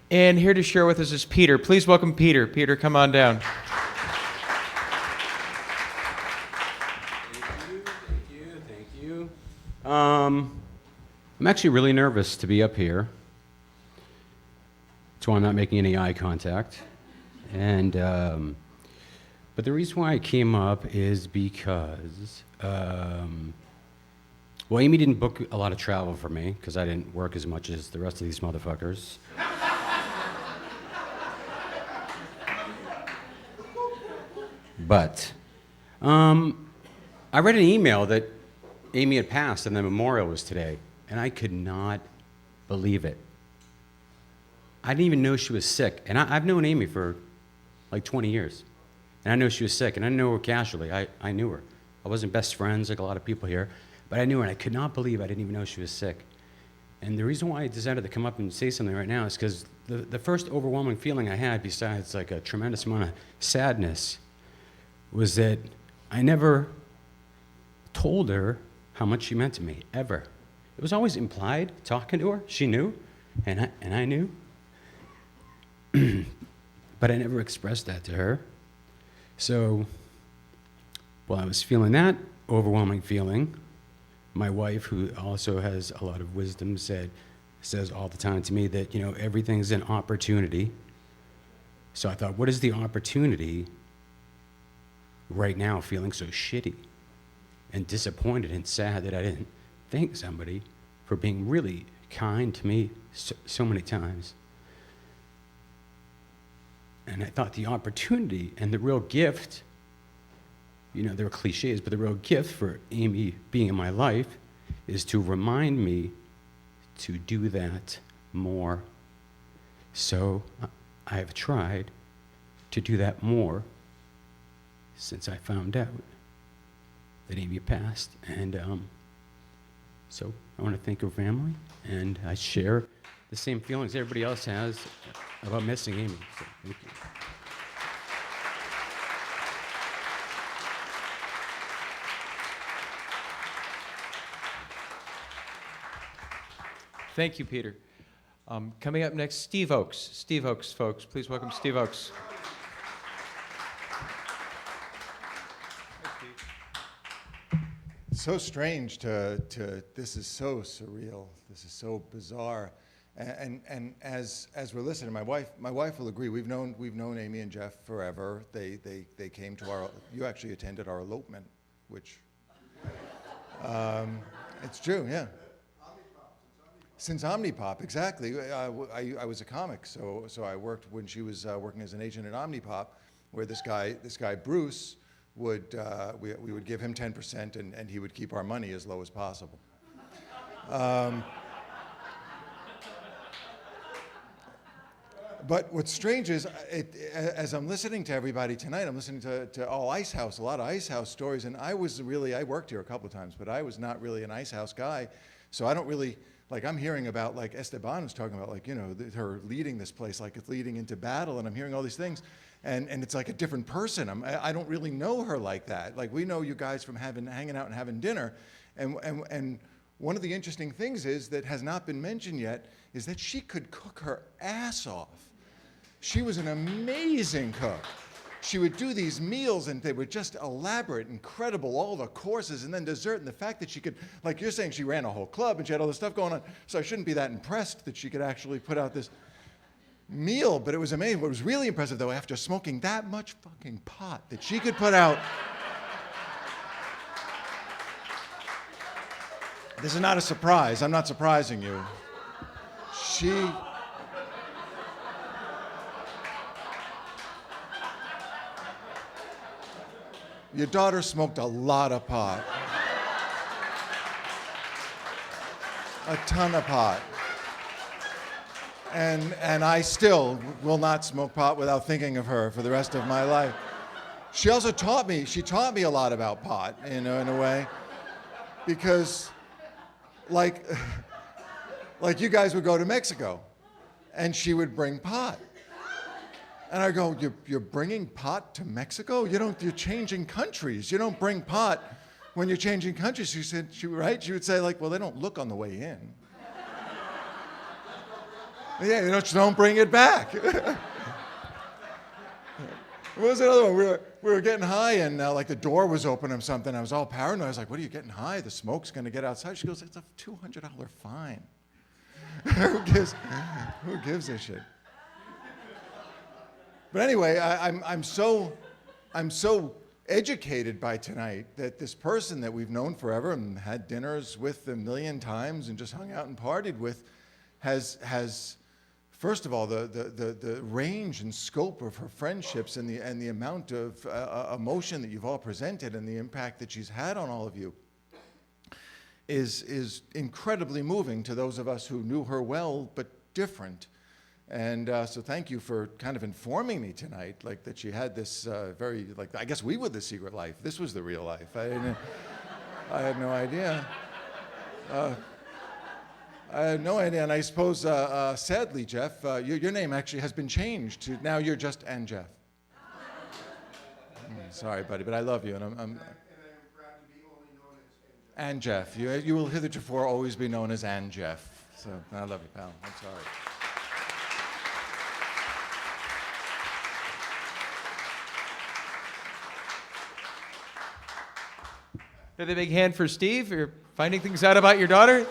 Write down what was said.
And here to share with us is Peter. Please welcome Peter. Peter, come on down. Thank you. I'm actually really nervous to be up here. That's why I'm not making any eye contact. And but the reason why I came up is because well, Amy didn't book a lot of travel for me because I didn't work as much as the rest of these motherfuckers. But I read an email that Amy had passed and the memorial was today, and I could not believe it. I didn't even know she was sick, and I've known Amy for like 20 years, and I know she was sick, and I know her casually. I knew her. I wasn't best friends like a lot of people here, but I knew her, and I could not believe I didn't even know she was sick. And the reason why I decided to come up and say something right now is because the first overwhelming feeling I had, besides like a tremendous amount of sadness, was that I never told her how much she meant to me, ever. It was always implied, talking to her. She knew, and I knew. But I never expressed that to her. So, while I was feeling that overwhelming feeling, my wife, who also has a lot of wisdom, says all the time to me that, you know, everything's an opportunity. So I thought, what is the opportunity right now, feeling so shitty and disappointed and sad that I didn't thank somebody for being really kind to me so many times? And I thought the opportunity and the real gift, you know, there are cliches, but the real gift for Amy being in my life is to remind me to do that more. So I have tried to do that more since I found out that Amy passed. And so I want to thank her family, and I share the same feelings everybody else has about missing Amy. So thank you. Thank you, Peter. Coming up next, Steve Ochs. Steve Ochs, folks. Please welcome Steve Ochs. So strange this is so surreal. This is so bizarre. And as we're listening, my wife will agree. We've known Amy and Jeff forever. They came to you actually attended our elopement, which it's true, yeah. Since Omnipop, exactly. I was a comic, so I worked when she was working as an agent at Omnipop, where this guy Bruce would we would give him 10% and he would keep our money as low as possible. But what's strange is, as I'm listening to everybody tonight, I'm listening to all Ice House, a lot of Ice House stories, and I worked here a couple of times, but I was not really an Ice House guy, so I don't really. Like, I'm hearing about, like, Esteban was talking about, like, you know, her leading this place, like it's leading into battle, and I'm hearing all these things, and it's like a different person. I don't really know her like that. Like, we know you guys from hanging out and having dinner, and one of the interesting things is that has not been mentioned yet is that she could cook her ass off. She was an amazing cook. She would do these meals, and they were just elaborate, incredible, all the courses, and then dessert, and the fact that she could, like you're saying, she ran a whole club, and she had all this stuff going on, so I shouldn't be that impressed that she could actually put out this meal, but it was amazing. What was really impressive, though, after smoking that much fucking pot, that she could put out. This is not a surprise. I'm not surprising you. Your daughter smoked a lot of pot. A ton of pot. And I still will not smoke pot without thinking of her for the rest of my life. She also taught me a lot about pot, you know, in a way. Because, like you guys would go to Mexico, and she would bring pot. And I go, you're bringing pot to Mexico? You're changing countries. You don't bring pot when you're changing countries. She said, she would say, like, well, they don't look on the way in. Yeah, just don't bring it back. What was another one? We were getting high, and like the door was open or something. I was all paranoid. I was like, "What are you getting high? The smoke's going to get outside." She goes, "It's a $200 fine." Who gives a shit? But anyway, I'm so educated by tonight that this person that we've known forever and had dinners with a million times and just hung out and partied with has first of all, the range and scope of her friendships and the amount of emotion that you've all presented and the impact that she's had on all of you is incredibly moving to those of us who knew her well but different. And so thank you for kind of informing me tonight, like that she had this very, like, I guess we were the secret life. This was the real life. I had no idea. I had no idea, and I suppose, sadly, Jeff, your name actually has been changed to now you're just and Jeff. Sorry, buddy, but I love you, and I'm And I'm proud to be only known as and Jeff. You will heretofore always be known as and Jeff. So I love you, pal. I'm sorry. Another big hand for Steve. You're finding things out about your daughter.